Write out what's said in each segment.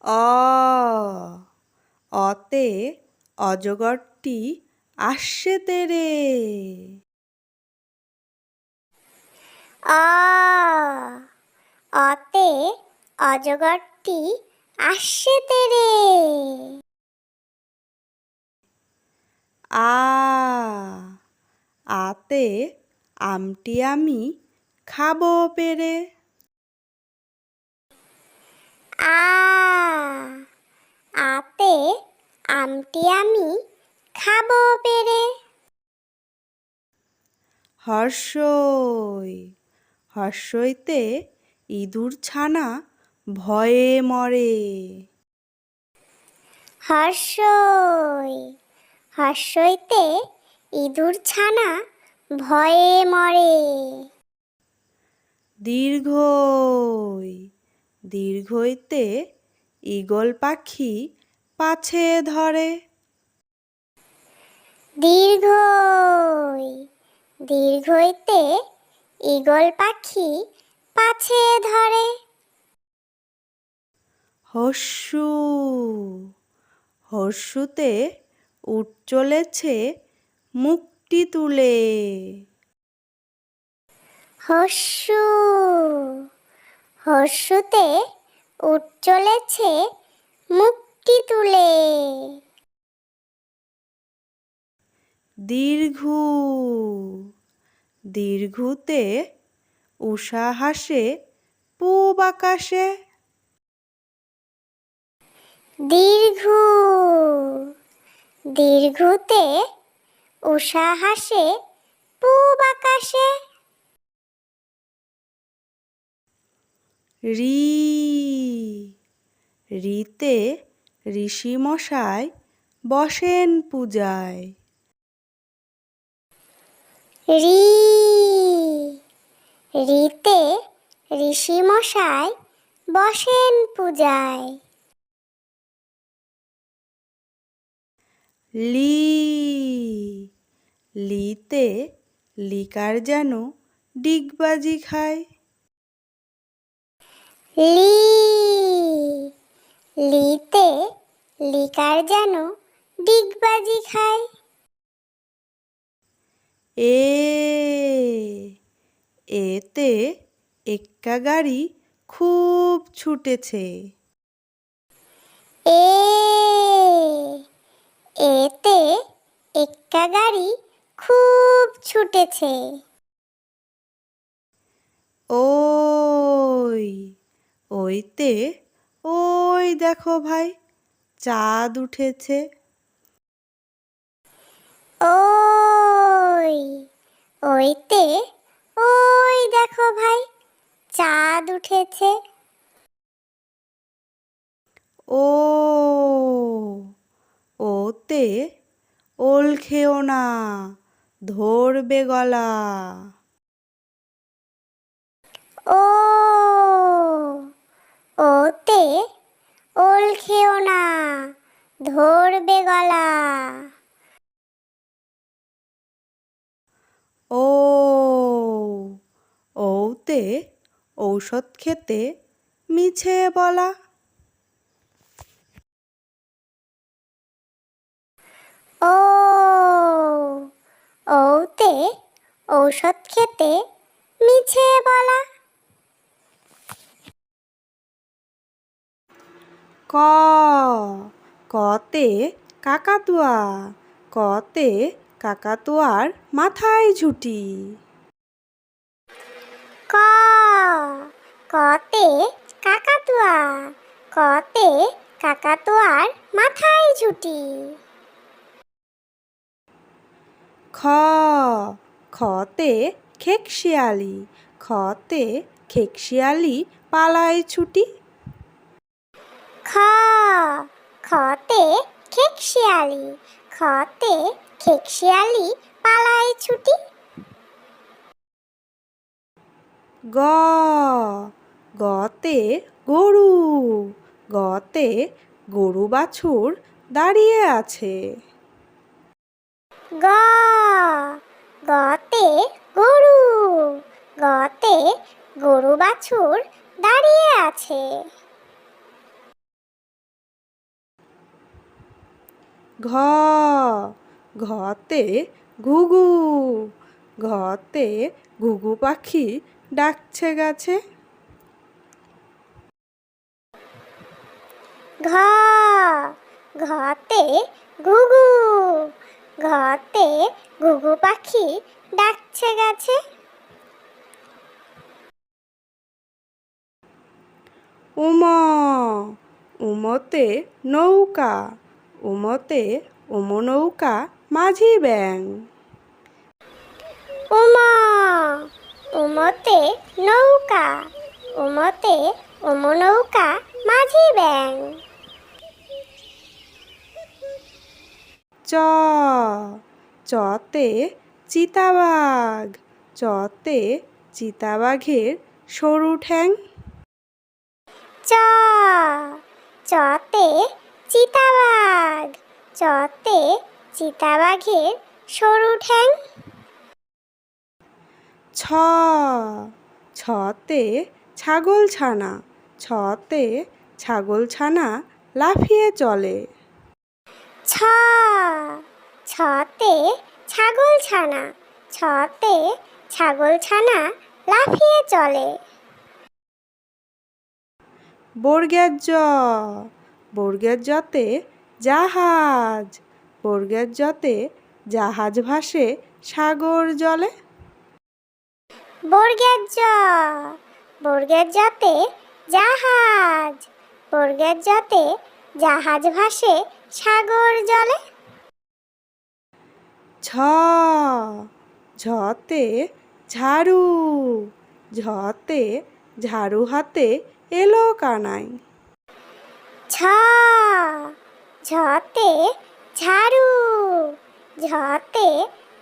অ অতে অজগরটি আসছে তেরে। অ অতে অজগরটি আসছে তেরে। আ আতে আমটি আমি খাবো পেরে। আ আতে আমটি আমি খাবো পেরে। হর্ষই হর্ষইতে ইঁদুর ছানা ভয়ে মরে। হর্ষই হর্ষইতে ইঁদুর ছানা ভয়ে মরে। দীর্ঘই দীর্ঘইতে ঈগল পাখি পাছে ধরে। দীর্ঘই দীর্ঘইতে ঈগল পাখি পাছে ধরে। হর্ষু হর্ষুতে উট চলেছে মুখটি তুলে। হর্ষু হর্ষুতে উট চলেছে মুখটি তুলে। দীর্ঘু দীর্ঘুতে উষা হাসে পূব আকাশে। দীর্ঘু দীর্ঘুতে উষা হাসে পূব আকাশে। রি রিতে ঋষি মশাই বসেন পূজায়। রি রিতে ঋষি মশাই বসেন পূজায়। লি লিতে লিকার যেন ডিগবাজি খায়। লি লিতে লিকার যেন ডিগবাজি খায়। এ এতে এক্কা গাড়ি খুব ছুটেছে। এ এতে এক্কা গাড়ি খুব ছুটেছে। ওই ওইতে ওই দেখো ভাই চাঁদ উঠেছে। ওই ওইতে ওই দেখো ভাই চাঁদ উঠেছে। ও ওতে ওল খেও না ধরবে গলা। ও ওতে ওল খেও না ধরবে গলা। ও ওতে ঔষধ খেতে মিছে বলা। ও ওতে ঔষধ খেতে মিছে বলা। ক কতে কাকাতুয়া কতে কাকাতুয়ার মাথায় ঝুঁটি। ক কতে কাকাতুয়া কতে কাকাতুয়ার মাথায় ঝুঁটি। খ খতে খেকশিয়ালি খতে খেকশিয়ালি পালায় ছুটি। খ খতে খেকশিয়ালি খতে খেকশিয়ালি পালায় ছুটি। গ গতে গরু গতে গরু বাছুর দাঁড়িয়ে আছে। গ গতে গরু গতে গরু বাছুর দাঁড়িয়ে আছে। ঘ ঘতে ঘুঘু ঘতে ঘুঘু পাখি ডাকছে গাছে। ঘ ঘতে ঘুঘু ঘতে ঘুঘু পাখি ডাকছে গাছে। উম উমতে নৌকা উমতে নৌকা মাঝি ব্যাং। উমা উমতে নৌকা উমতে নৌকা মাঝি ব্যাং। চ চতে চিতাবাঘ চতে চিতাবাঘের সরু ঠ্যাং। চ চতে চিতাবাঘ চতে চিতাবাঘের সরু ঠ্যাং। ছ ছতে ছাগলছানা ছতে ছাগলছানা লাফিয়ে চলে। ছ ছতে ছাগলছানা ছতে ছাগলছানা লাফিয়ে চলে। বর্গের জ বর্গের জতে জাহাজ বর্গের জতে জাহাজ ভাসে সাগর জলে। বর্গের জ বর্গের জতে জাহাজ বর্গের জতে জাহাজ ভাসে সাগর জলে। ঝ ঝতে ঝাড়ু ঝতে ঝাড়ু হাতে এলো কানাই। ছ ঝতে ঝাড়ু ঝতে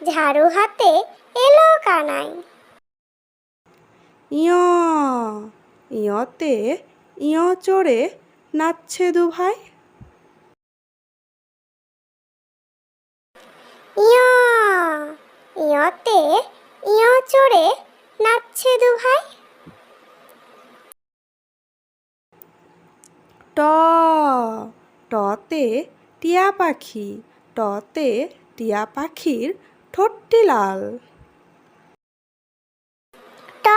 ঝাড়ু হাতে এলো কানাই। ইয় ইয়তে ইয় চড়ে নাচছে দুভাই। ইয় ইয়তে ইয় চড়ে নাচছে দুভাই। ট টতে টিয়া পাখি টতে টিয়া পাখির ঠোঁটটি লাল। ট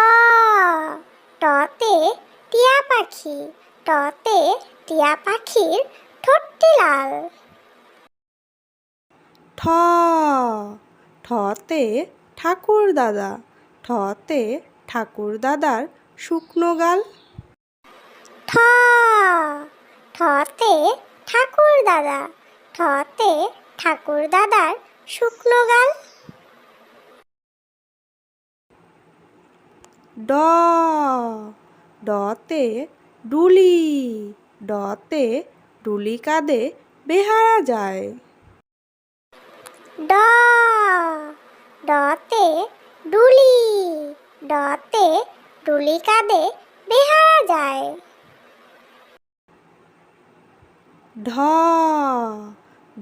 টতে টিয়া পাখি টতে টিয়া পাখির ঠোঁটটি লাল। ঠ ঠতে ঠাকুর দাদা ঠতে ঠাকুর দাদার শুকনো গাল। ঠ ঠতে ঠাকুর দাদা ঠতে ঠাকুর দাদার শুকনো গাল। ড ডতে ডুলি ডতে ডুলি কাঁধে বেহারা যায়। ড ডতে ডুলি ডতে ডুলি কাঁধে বেহারা যায়। ঢ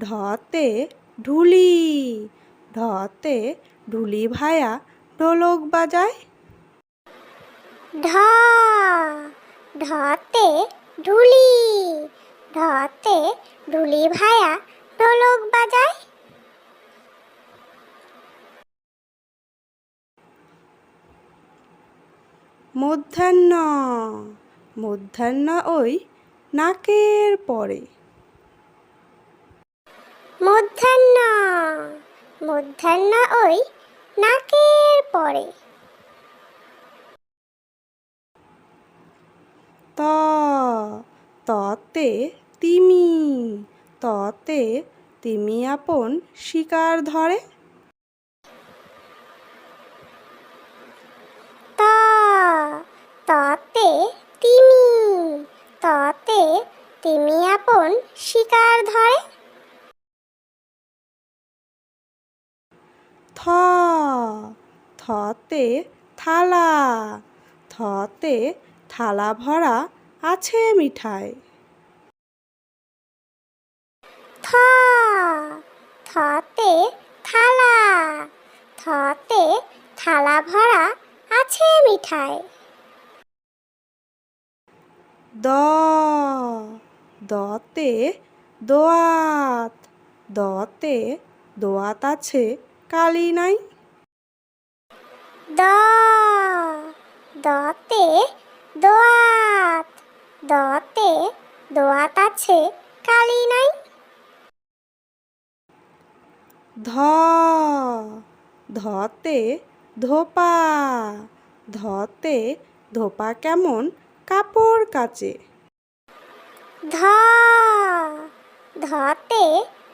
ঢতে ঢুলি ঢতে ঢুলি ভায়া ঢোলক বাজায়। ঢ ঢতে ঢুলি ঢতে ঢুলি ভায়া ঢোলক বাজায়। মধ্যাহ্ন মধ্যাহ্ন ওই নাকের পরে। মধ্যাহ্ন মধ্যাহ্ন ওই নাকের পরে। ত ততে তিমি ততে তিমি আপন শিকার ধরে। ত ততে তিমি ততে তিমি আপন শিকার ধরে। থ থতে থালা থতে থালা ভরা আছে মিঠাই। থ থতে থালা থতে থালা ভরা আছে মিঠাই। দ দতে দোয়াত দতে দোয়াত আছে কালি নাই। দ দতে দোয়াত, দতে দোয়াত আছে কালি নাই। ধ ধতে ধোপা, ধতে ধোপা কেমন কাপড় কাচে। ধ ধতে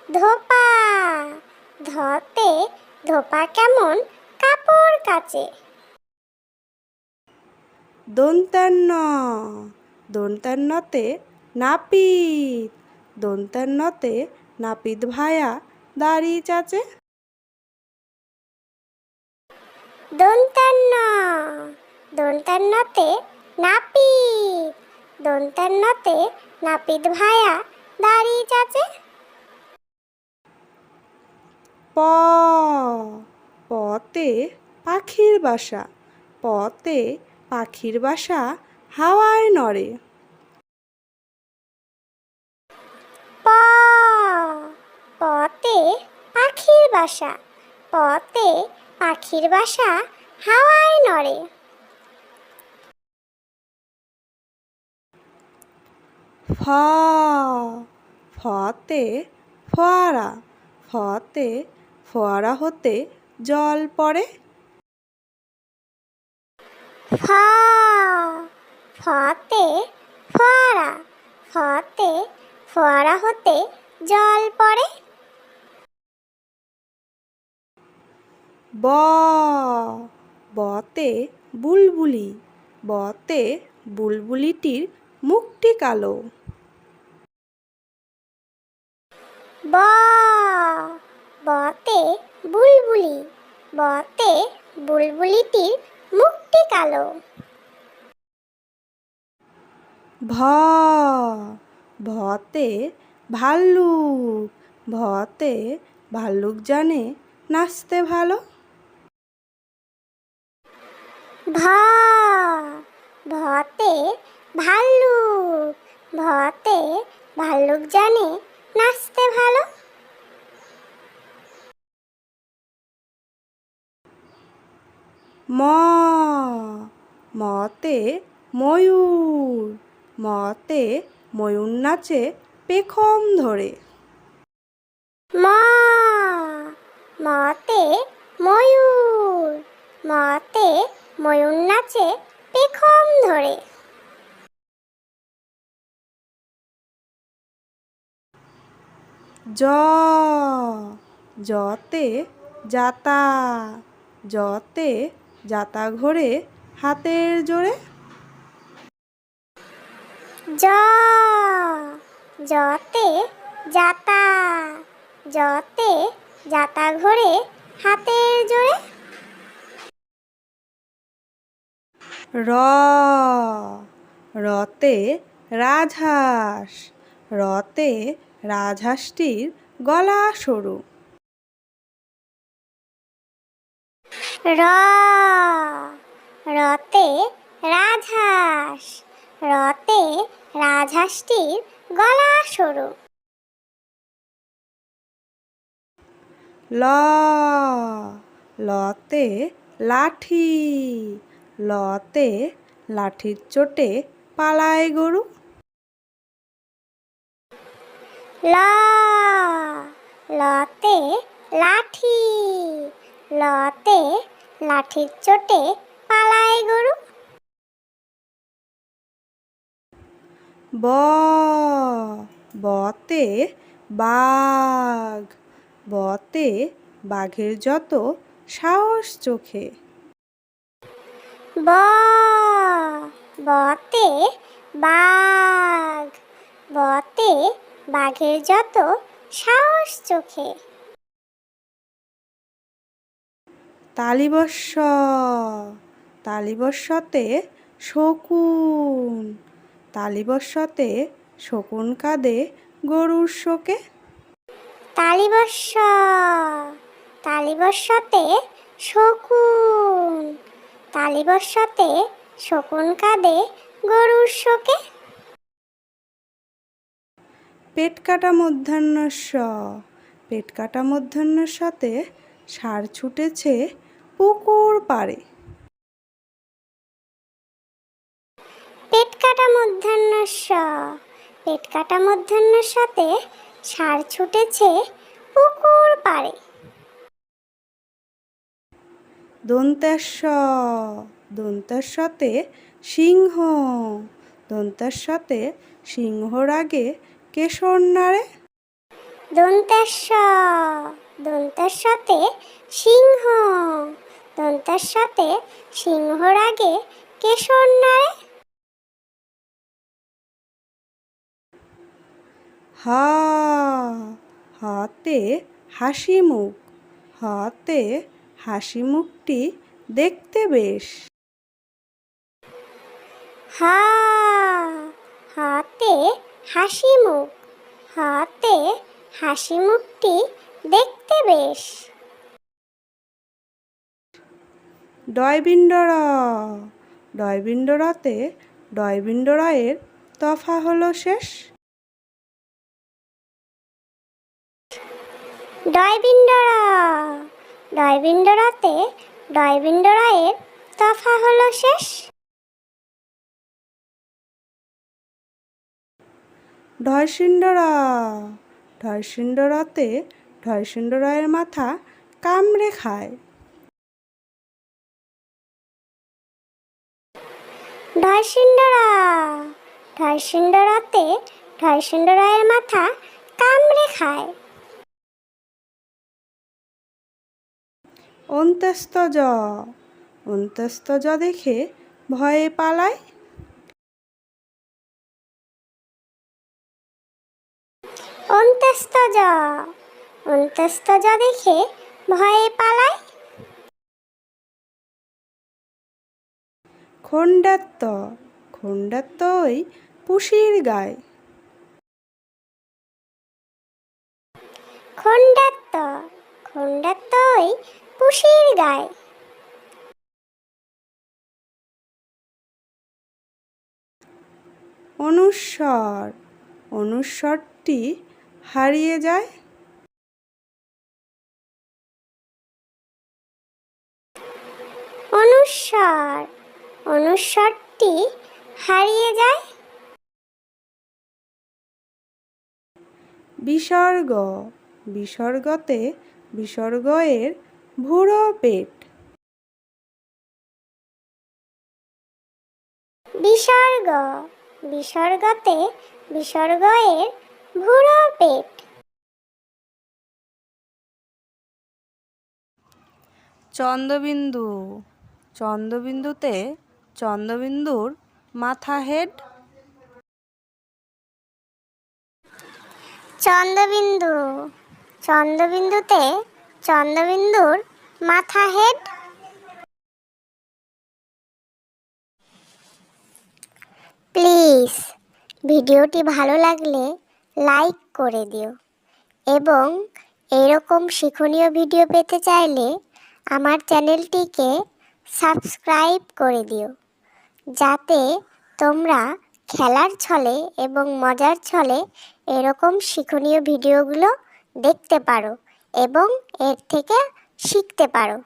ধোপা, ধতে ধোপা কেমন কাপড় কাচে। দন্তান্ন দন্তান্নতে নাপিত, দন্তান্নতে নাপিত ভায়া দাড়ি চাচে। দন্তান্ন দন্তান্নতে নাপিত, দন্তান্নতে নাপিত ভায়া দাড়ি চাচে। প পতে পাখির বাসা, পতে পাখির বাসা হাওয়ায় নড়ে। প পতে পাখির বাসা, পতে পাখির বাসা হাওয়ায় নড়ে। ফ ফতে ফোয়ারা, ফতে ফোয়ারা হতে জল পড়ে। ফ ফতে ফোয়ারা, ফতে ফোয়ারা হতে জল পড়ে। ব বতে বুলবুলি, বতে বুলবুলিটির মুখটি কালো। ব বতে বুলবুলি, বতে বুলবুলিটির মুখটি কালো। ভ ভতে ভাল্লুক, ভতে ভাল্লুক জানে নাচতে ভালো। ভ ভতে ভাল্লুক, ভতে ভাল্লুক জানে নাচতে ভালো। ম মতে ময়ূর, মতে ময়ূর নাচে পেখম ধরে। ম মতে ময়ূর, মতে ময়ূর নাচে পেখম ধরে। জ জতে জাতা, জতে জাতা ঘোরে হাতের জোরে। জ জতে জাতা, জতে জাতা ঘোরে হাতের জোরে। র রতে রাজহাঁস, রতে রাজহাঁসটির গলা সরু। র রতে রাজহাঁস, রতে রাজহাঁসটির গলা সরু। ল লতে লাঠি, লতে লাঠির চোটে পালায় গরু। ল লতে লাঠি, লতে লাঠির চোটে পালায় গরু। ব বতে বাঘ, বতে বাঘের যত সাহস চোখে। ব বতে বাঘ, বতে বাঘের যত সাহস চোখে। তালিবস্য তালিবস্যতে শকুন, তালিবস্যতে শকুন কাঁদে গরুর শোকে। তালিবস্য তালিবস্যতে শকুন, তালিবস্যতে শকুন কাঁদে গরুর শোকে। পেট কাটা মূর্ধন্য ষ, পেট কাটা মূর্ধন্যের সাথে ষাঁড় ছুটেছে পুকুর পাড়ে। পেট কাটা মূর্ধন্য ষ, পেট কাটা মূর্ধন্যের সাথে ষাঁড় ছুটেছে পুকুর পাড়ে। দন্তেশ্ব, দন্তের সাথে সিংহ, দন্তের সাথে সিংহর আগে কেশর নাড়ে। দন্তেশ্ব, দন্তের সাথে সিংহ, দন্তের সাথে সিংহর আগে কেশর নাড়ে। হা, হাতে হাসি মুখ, হাতে হাসি মুখটি দেখতে বেশ। হা, হাতে হাসি মুখ, হাতে হাসি মুখটি দেখতে বেশ। ডয়বিন্ডরা, ডয়বিন্ডরাতে ডয়বিন্ডরায়ের তফা হলো শেষ। ডয়বিন্ডরা, ডয়বিন্ডরাতে ডয়বিন্ডরায়ের তফা হলো শেষ। ঢয়সিন্ডরা, ঢয়সিন্ডরাতে ঢয়সিন্ডরায়ের মাথা কামড়ে খায়। ঢয়সিন্ডরা, ঢয়সিন্ডরাতে ঢয়সিন্ডরায়ের মাথা কামড়ে খায়। অন্ত্যস্তজ, অন্ত্যস্তজ দেখে ভয়ে পালায়। অন্ত্যস্তজ, অন্ত্যস্তজ দেখে ভয়ে পালায়। খণ্ডাত্ত, খণ্ডাত্ত ওই পুষির গায়। খণ্ডাত্ত, খণ্ডাত্ত ওই পুষির গায়। অনুস্বর, অনুস্বরটি হারিয়ে যায়। অনুস্বর, অনুস্বরটি হারিয়ে যায়। বিসর্গ, বিসর্গতে বিসর্গ এর ভুরো পেট। বিসর্গ, বিসর্গতে বিসর্গ এর ভুরো পেট। চন্দ্রবিন্দু, চন্দ্রবিন্দুতে চন্দ্রবিন্দুর মাথা হেড। চন্দ্রবিন্দু, চন্দ্রবিন্দুতে চন্দ্রবিন্দুর মাথা হেড। প্লিজ ভিডিওটি ভালো লাগলে লাইক করে দিও এবং এরকম শিক্ষণীয় ভিডিও পেতে চাইলে আমার চ্যানেলটিকে সাবস্ক্রাইব করে দিও, যাতে তোমরা খেলার ছলে এবং মজার ছলে এরকম শিক্ষণীয় ভিডিওগুলো দেখতে পারো এবং এর থেকে শিখতে পারো।